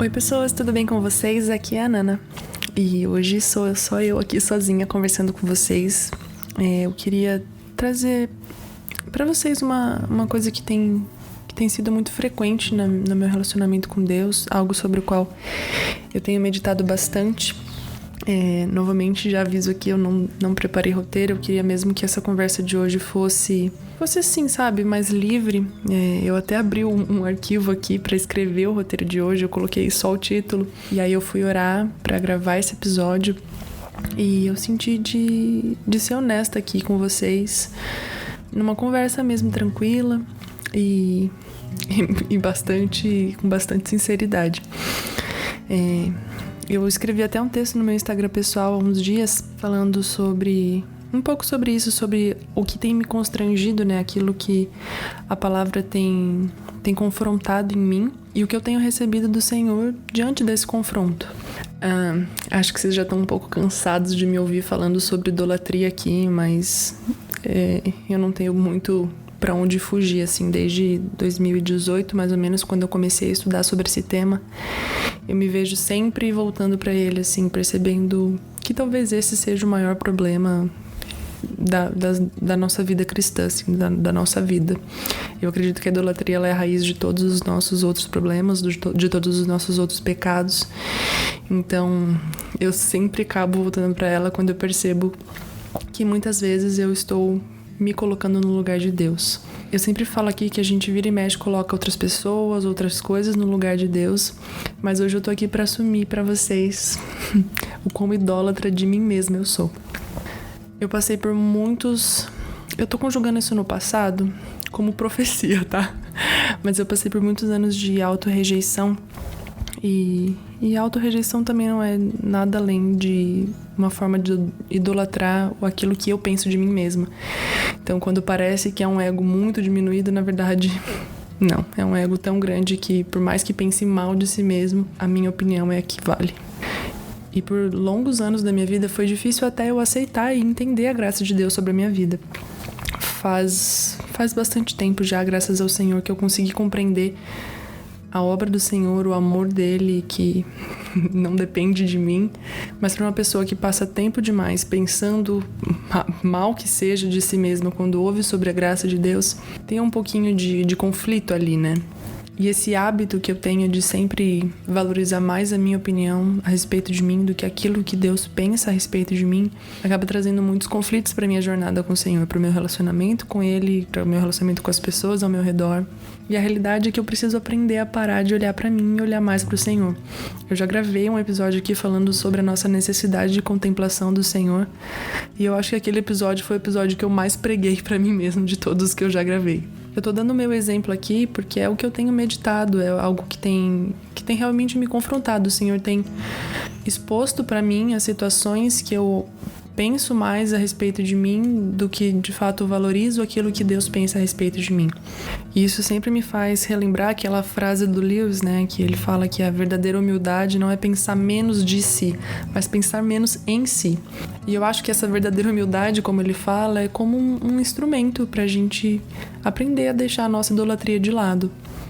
Oi pessoas, tudo bem com vocês? Aqui é a Nana e hoje sou só eu aqui sozinha conversando com vocês. Eu queria trazer para vocês uma coisa que tem sido muito frequente no meu relacionamento com Deus, algo sobre o qual eu tenho meditado bastante. Novamente já aviso aqui, eu não preparei roteiro, eu queria mesmo que essa conversa de hoje fosse assim, sabe, mais livre. Eu até abri um arquivo aqui pra escrever o roteiro de hoje, eu coloquei só o título, e aí eu fui orar pra gravar esse episódio, e eu senti de ser honesta aqui com vocês, numa conversa mesmo tranquila e com bastante sinceridade. Eu escrevi até um texto no meu Instagram pessoal há uns dias falando um pouco sobre isso, sobre o que tem me constrangido, né? Aquilo que a palavra tem confrontado em mim e o que eu tenho recebido do Senhor diante desse confronto. Acho que vocês já estão um pouco cansados de me ouvir falando sobre idolatria aqui, mas eu não tenho muito para onde fugir, assim, desde 2018, mais ou menos, quando eu comecei a estudar sobre esse tema. Eu me vejo sempre voltando para ele, assim, percebendo que talvez esse seja o maior problema da nossa vida cristã, assim, da nossa vida. Eu acredito que a idolatria ela é a raiz de todos os nossos outros problemas, de todos os nossos outros pecados. Então, eu sempre acabo voltando para ela quando eu percebo que muitas vezes eu estou me colocando no lugar de Deus. Eu sempre falo aqui que a gente vira e mexe, coloca outras pessoas, outras coisas no lugar de Deus, mas hoje eu tô aqui pra assumir pra vocês o quão idólatra de mim mesma eu sou. Eu passei por muitos... Eu tô conjugando isso no passado como profecia, tá? Mas eu passei por muitos anos de autorrejeição. E autorrejeição também não é nada além de uma forma de idolatrar aquilo que eu penso de mim mesma. Então, quando parece que é um ego muito diminuído, na verdade, não. É um ego tão grande que, por mais que pense mal de si mesmo, a minha opinião é a que vale. E por longos anos da minha vida foi difícil até eu aceitar e entender a graça de Deus sobre a minha vida. Faz bastante tempo já, graças ao Senhor, que eu consegui compreender a obra do Senhor, o amor dele, que não depende de mim, mas para uma pessoa que passa tempo demais pensando mal que seja de si mesma quando ouve sobre a graça de Deus, tem um pouquinho de conflito ali, né? E esse hábito que eu tenho de sempre valorizar mais a minha opinião a respeito de mim do que aquilo que Deus pensa a respeito de mim, acaba trazendo muitos conflitos para minha jornada com o Senhor, para o meu relacionamento com Ele, para o meu relacionamento com as pessoas ao meu redor. E a realidade é que eu preciso aprender a parar de olhar para mim e olhar mais para o Senhor. Eu já gravei um episódio aqui falando sobre a nossa necessidade de contemplação do Senhor, e eu acho que aquele episódio foi o episódio que eu mais preguei para mim mesmo de todos os que eu já gravei. Eu tô dando o meu exemplo aqui porque é o que eu tenho meditado, é algo que tem realmente me confrontado. O Senhor tem exposto para mim as situações que eu penso mais a respeito de mim do que de fato valorizo aquilo que Deus pensa a respeito de mim. E isso sempre me faz relembrar aquela frase do Lewis, né, que ele fala que a verdadeira humildade não é pensar menos de si, mas pensar menos em si. E eu acho que essa verdadeira humildade, como ele fala, é como um instrumento pra gente aprender a deixar a nossa idolatria de lado.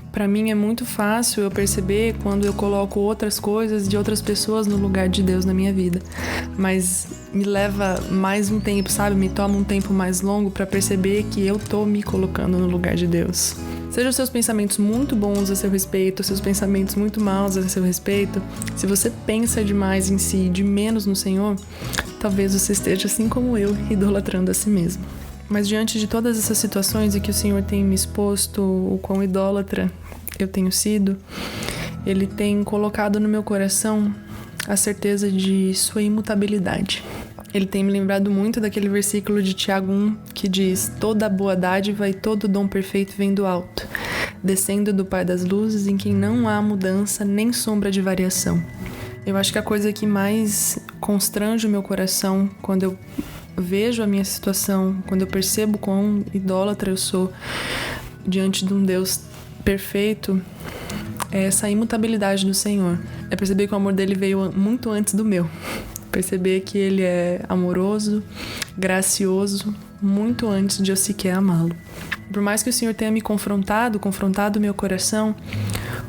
Pra mim é muito fácil eu perceber quando eu coloco outras coisas de outras pessoas no lugar de Deus na minha vida. Mas me leva mais um tempo, sabe? Me toma um tempo mais longo pra perceber que eu tô me colocando no lugar de Deus. Sejam os seus pensamentos muito bons a seu respeito, os seus pensamentos muito maus a seu respeito, se você pensa demais em si, de menos no Senhor, talvez você esteja assim como eu, idolatrando a si mesmo. Mas diante de todas essas situações em que o Senhor tem me exposto, o quão idólatra eu tenho sido, Ele tem colocado no meu coração a certeza de sua imutabilidade. Ele tem me lembrado muito daquele versículo de Tiago 1, que diz: toda boa dádiva e todo dom perfeito vem do alto, descendo do Pai das luzes, em quem não há mudança nem sombra de variação. Eu acho que a coisa que mais constrange o meu coração quando eu vejo a minha situação, quando eu percebo quão idólatra eu sou diante de um Deus perfeito, é essa imutabilidade do Senhor. É perceber que o amor dele veio muito antes do meu. Perceber que ele é amoroso, gracioso, muito antes de eu sequer amá-lo. Por mais que o Senhor tenha me confrontado o meu coração,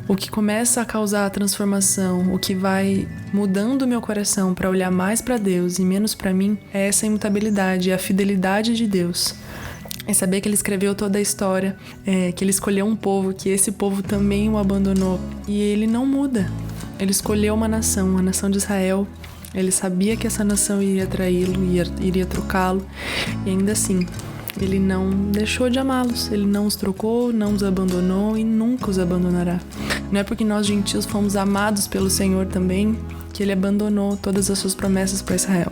O que começa a causar a transformação, o que vai mudando o meu coração para olhar mais para Deus e menos para mim, é essa imutabilidade, a fidelidade de Deus. É saber que ele escreveu toda a história, que ele escolheu um povo, que esse povo também o abandonou. E ele não muda. Ele escolheu uma nação, a nação de Israel. Ele sabia que essa nação iria traí-lo, iria trocá-lo. E ainda assim, ele não deixou de amá-los. Ele não os trocou, não os abandonou e nunca os abandonará. Não é porque nós gentios fomos amados pelo Senhor também que ele abandonou todas as suas promessas para Israel.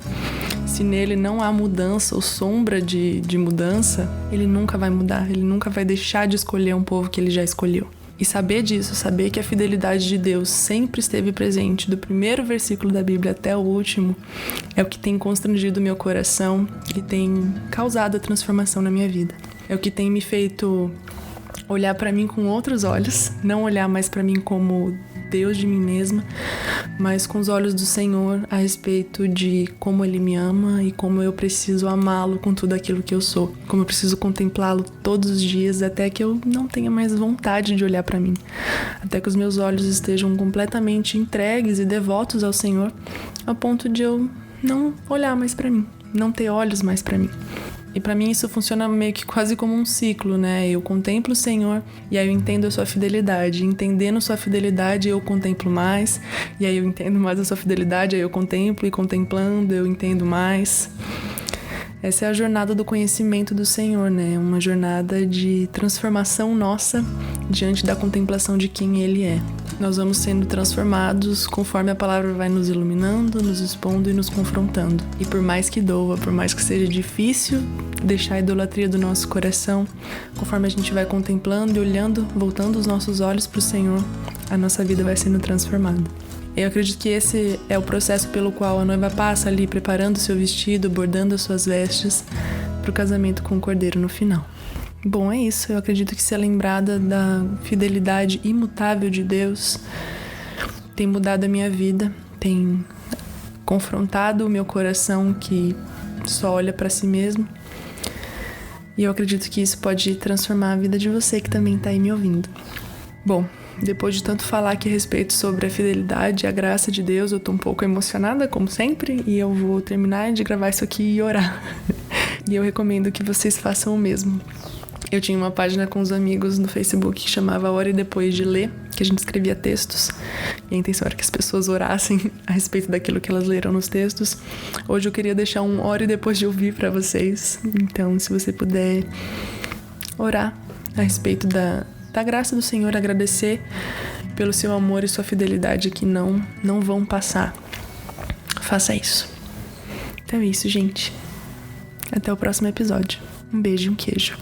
Se nele não há mudança ou sombra de mudança, ele nunca vai mudar, ele nunca vai deixar de escolher um povo que ele já escolheu. E saber disso, saber que a fidelidade de Deus sempre esteve presente, do primeiro versículo da Bíblia até o último, é o que tem constrangido o meu coração e tem causado a transformação na minha vida. É o que tem me feito olhar para mim com outros olhos, não olhar mais para mim como Deus de mim mesma, mas com os olhos do Senhor a respeito de como Ele me ama e como eu preciso amá-lo com tudo aquilo que eu sou, como eu preciso contemplá-lo todos os dias até que eu não tenha mais vontade de olhar para mim, até que os meus olhos estejam completamente entregues e devotos ao Senhor, a ponto de eu não olhar mais para mim, não ter olhos mais para mim. E pra mim isso funciona meio que quase como um ciclo, né? Eu contemplo o Senhor e aí eu entendo a sua fidelidade. Entendendo sua fidelidade, eu contemplo mais. E aí eu entendo mais a sua fidelidade, aí eu contemplo e contemplando eu entendo mais. Essa é a jornada do conhecimento do Senhor, né? Uma jornada de transformação nossa diante da contemplação de quem Ele é. Nós vamos sendo transformados conforme a palavra vai nos iluminando, nos expondo e nos confrontando. E por mais que doa, por mais que seja difícil deixar a idolatria do nosso coração, conforme a gente vai contemplando e olhando, voltando os nossos olhos para o Senhor, a nossa vida vai sendo transformada. Eu acredito que esse é o processo pelo qual a noiva passa ali, preparando o seu vestido, bordando as suas vestes para o casamento com o Cordeiro no final. Bom, é isso. Eu acredito que ser lembrada da fidelidade imutável de Deus tem mudado a minha vida, tem confrontado o meu coração que só olha para si mesmo. E eu acredito que isso pode transformar a vida de você que também está aí me ouvindo. Bom, depois de tanto falar aqui a respeito sobre a fidelidade e a graça de Deus, eu tô um pouco emocionada, como sempre, e eu vou terminar de gravar isso aqui e orar. E eu recomendo que vocês façam o mesmo. Eu tinha uma página com os amigos no Facebook que chamava Ore Depois de Ler, que a gente escrevia textos, e a intenção era que as pessoas orassem a respeito daquilo que elas leram nos textos. Hoje eu queria deixar um Ore Depois de Ouvir para vocês, então se você puder orar a respeito da graça do Senhor, agradecer pelo seu amor e sua fidelidade que não vão passar. Faça isso. Então é isso, gente. Até o próximo episódio. Um beijo e um queijo.